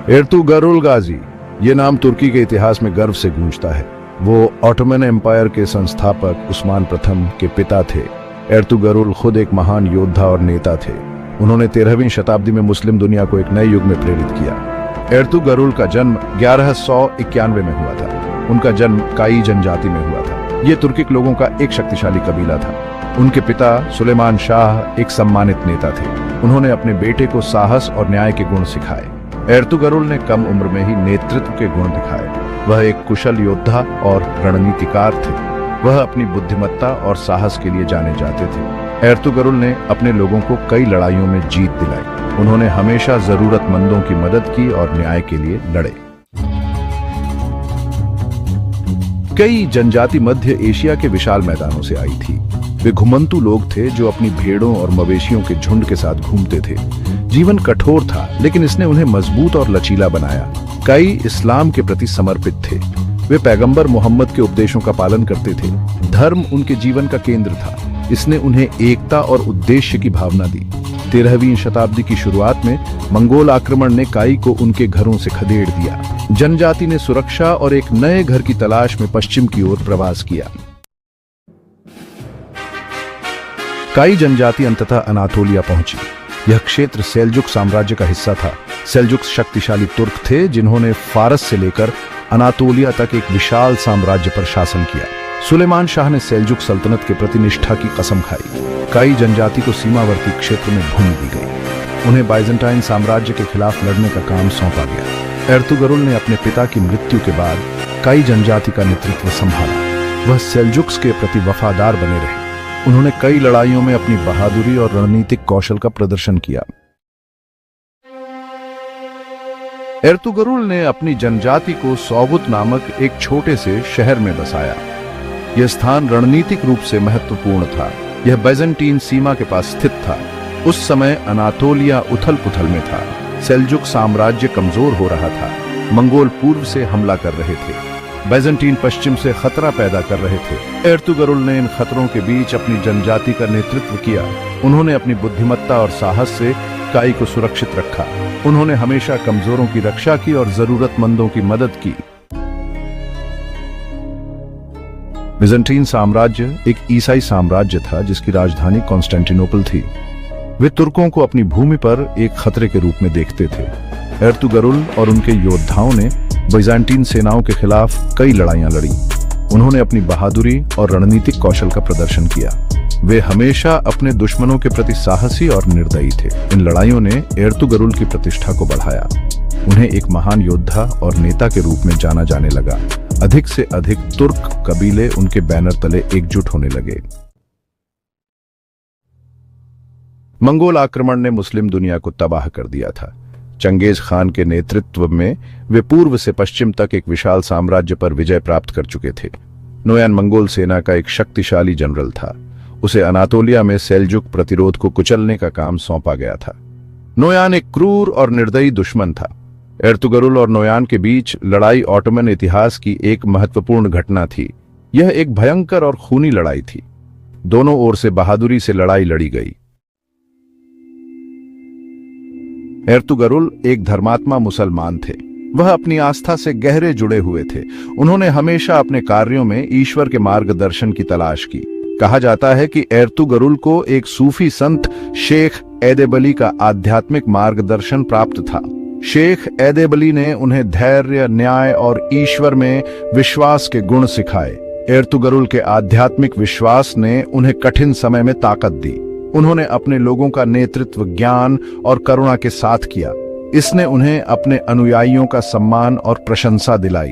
Ertugrul गाजी, ये नाम तुर्की के इतिहास में गर्व से गूंजता है। वो ऑटोमन एम्पायर के संस्थापक उस्मान प्रथम के पिता थे। एर्तुगरुल खुद एक महान योद्धा और नेता थे। उन्होंने 13वीं शताब्दी में मुस्लिम दुनिया को एक नए युग में प्रेरित किया। एर्तुगरुल का जन्म 1191 में हुआ था। उनका जन्म काई जनजाति में हुआ था। ये तुर्किक लोगों का एक शक्तिशाली कबीला था। उनके पिता सुलेमान शाह एक सम्मानित नेता थे। उन्होंने अपने बेटे को साहस और न्याय के गुण सिखाए। एर्तुगरुल ने कम उम्र में ही नेतृत्व के गुण दिखाए। वह एक कुशल योद्धा और रणनीतिकार थे। वह अपनी बुद्धिमत्ता और साहस के लिए जाने जाते थे। एर्तुगरुल ने अपने लोगों को कई लड़ाइयों में जीत दिलाई। उन्होंने हमेशा जरूरतमंदों की मदद की और न्याय के लिए लड़े। कई जनजाति मध्य एशिया के विशाल मैदानों से आई थी। वे घुमंतू लोग थे जो अपनी भेड़ों और मवेशियों के झुंड के साथ घूमते थे। जीवन कठोर था, लेकिन इसने उन्हें मजबूत और लचीला बनाया। कई इस्लाम के प्रति समर्पित थे। वे पैगंबर मोहम्मद के उपदेशों का पालन करते थे। धर्म उनके जीवन का केंद्र था। इसने उन्हें एकता और उद्देश्य की भावना दी। 13वीं शताब्दी की शुरुआत में मंगोल आक्रमण ने काई को उनके घरों से खदेड़ दिया। जनजाति ने सुरक्षा और एक नए घर की तलाश में पश्चिम की ओर प्रवास किया। काई जनजाति अंततः अनातोलिया पहुंची। यह क्षेत्र सेल्जुक साम्राज्य का हिस्सा था। सेल्जुक शक्तिशाली तुर्क थे जिन्होंने फारस से लेकर अनातोलिया तक एक विशाल साम्राज्य पर शासन किया। सुलेमान शाह ने सेल्जुक सल्तनत के प्रति निष्ठा की कसम खाई। काई जनजाति को सीमावर्ती क्षेत्र में भूमि दी गई। उन्हें बाइजेंटाइन साम्राज्य के खिलाफ लड़ने का काम सौंपा गया। एर्तुगरुल ने अपने पिता की मृत्यु के बाद काई जनजाति का नेतृत्व संभाला। वह सेल्जुक्स के प्रति वफादार बने रहे। उन्होंने कई लड़ाइयों में अपनी बहादुरी और रणनीतिक कौशल का प्रदर्शन किया। एर्तुगरुल ने अपनी जनजाति को सौगुत नामक एक छोटे से शहर में बसाया। यह स्थान रणनीतिक रूप से महत्वपूर्ण था। यह बाइजेंटीन सीमा के पास स्थित था। उस समय अनातोलिया उथल-पुथल में था। सेल्जुक साम्राज्य कमजोर हो रहा था। मंगोल पूर्व से हमला कर रहे थे। बाइजेंटीन पश्चिम से खतरा पैदा कर रहे थे। एर्तुगरुल ने इन खतरों के बीच अपनी जनजाति का नेतृत्व किया। उन्होंने अपनी बुद्धिमत्ता और साहस से काई को सुरक्षित रखा। उन्होंने हमेशा कमजोरों की रक्षा की और जरूरतमंदों की मदद की। बाइजेंटीन साम्राज्य एक ईसाई साम्राज्य था जिसकी राजधानी कॉन्स्टेंटिनोपल थी। वे तुर्कों को अपनी भूमि पर एक खतरे के रूप में देखते थे। एर्तुगरुल और उनके योद्धाओं ने बाइजेंटीन सेनाओं के खिलाफ कई लड़ाइयां लड़ी। उन्होंने अपनी बहादुरी और रणनीतिक कौशल का प्रदर्शन किया। वे हमेशा अपने दुश्मनों के प्रति साहसी और निर्दयी थे। इन लड़ाइयों ने एर्तुगरुल की प्रतिष्ठा को बढ़ाया। उन्हें एक महान योद्धा और नेता के रूप में जाना जाने लगा। अधिक से अधिक तुर्क कबीले उनके बैनर तले एकजुट होने लगे। मंगोल आक्रमण ने मुस्लिम दुनिया को तबाह कर दिया था। चंगेज खान के नेतृत्व में वे पूर्व से पश्चिम तक एक विशाल साम्राज्य पर विजय प्राप्त कर चुके थे। नोयान मंगोल सेना का एक शक्तिशाली जनरल था। उसे अनातोलिया में सेल्जुक प्रतिरोध को कुचलने का काम सौंपा गया था। नोयान एक क्रूर और निर्दयी दुश्मन था। एर्तुगरुल और नोयान के बीच लड़ाई ऑटोमन इतिहास की एक महत्वपूर्ण घटना थी। यह एक भयंकर और खूनी लड़ाई थी। दोनों ओर से बहादुरी से लड़ाई लड़ी गई। एर्तुगरुल एक धर्मात्मा मुसलमान थे। वह अपनी आस्था से गहरे जुड़े हुए थे। उन्होंने हमेशा अपने कार्यों में ईश्वर के मार्गदर्शन की तलाश की। कहा जाता है कि एर्तुगरुल को एक सूफी संत शेख एदेबली का आध्यात्मिक मार्गदर्शन प्राप्त था। शेख एदेबली ने उन्हें धैर्य, न्याय और ईश्वर में विश्वास के गुण सिखाए। एर्तुगरुल के आध्यात्मिक विश्वास ने उन्हें कठिन समय में ताकत दी। उन्होंने अपने लोगों का नेतृत्व ज्ञान और करुणा के साथ किया। इसने उन्हें अपने अनुयायियों का सम्मान और प्रशंसा दिलाई।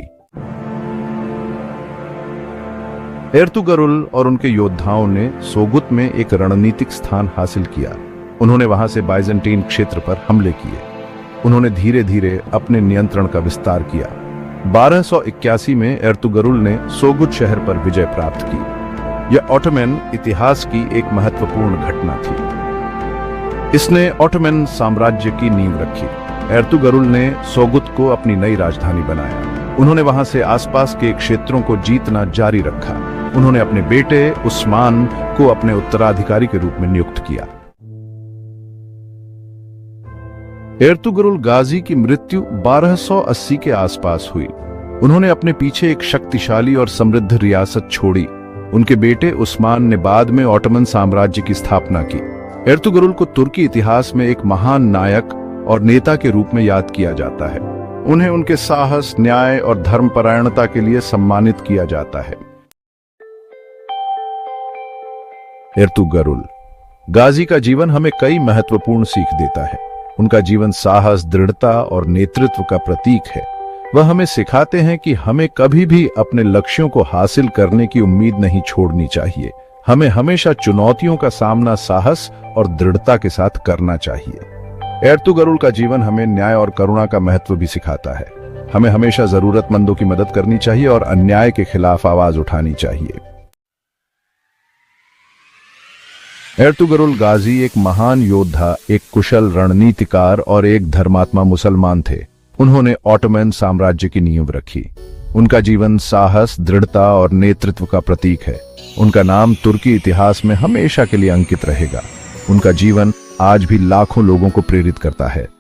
एर्तुगरुल और उनके योद्धाओं ने सोगुत में एक रणनीतिक स्थान हासिल किया। उन्होंने वहां से बाइजेंटीन क्षेत्र पर हमले किए। उन्होंने धीरे धीरे अपने नियंत्रण का विस्तार किया। 1281 में एर्तुगरुल ने सोगुत शहर पर विजय प्राप्त की। यह ऑटोमन इतिहास की एक महत्वपूर्ण घटना थी। इसने ऑटोमन साम्राज्य की नींव रखी। एर्तुगरुल ने सोगुत को अपनी नई राजधानी बनाया। उन्होंने वहां से आसपास के क्षेत्रों को जीतना जारी रखा। उन्होंने अपने बेटे उस्मान को अपने उत्तराधिकारी के रूप में नियुक्त किया। एर्तुगरुल गाजी की मृत्यु 1280 के आसपास हुई। उन्होंने अपने पीछे एक शक्तिशाली और समृद्ध रियासत छोड़ी। उनके बेटे उस्मान ने बाद में ऑटोमन साम्राज्य की स्थापना की। एर्तुगरुल को तुर्की इतिहास में एक महान नायक और नेता के रूप में याद किया जाता है। उन्हें उनके साहस, न्याय और धर्मपरायणता के लिए सम्मानित किया जाता है। एर्तुगरुल गाजी का जीवन हमें कई महत्वपूर्ण सीख देता है। उनका जीवन साहस, दृढ़ता और नेतृत्व का प्रतीक है। वह हमें सिखाते हैं कि हमें कभी भी अपने लक्ष्यों को हासिल करने की उम्मीद नहीं छोड़नी चाहिए। हमें हमेशा चुनौतियों का सामना साहस और दृढ़ता के साथ करना चाहिए। एर्तुगरुल का जीवन हमें न्याय और करुणा का महत्व भी सिखाता है। हमें हमेशा जरूरतमंदों की मदद करनी चाहिए और अन्याय के खिलाफ आवाज उठानी चाहिए। एर्तुगरुल गाजी एक महान योद्धा, एक कुशल रणनीतिकार और एक धर्मात्मा मुसलमान थे। उन्होंने ऑटोमन साम्राज्य की नींव रखी। उनका जीवन साहस, दृढ़ता और नेतृत्व का प्रतीक है। उनका नाम तुर्की इतिहास में हमेशा के लिए अंकित रहेगा। उनका जीवन आज भी लाखों लोगों को प्रेरित करता है।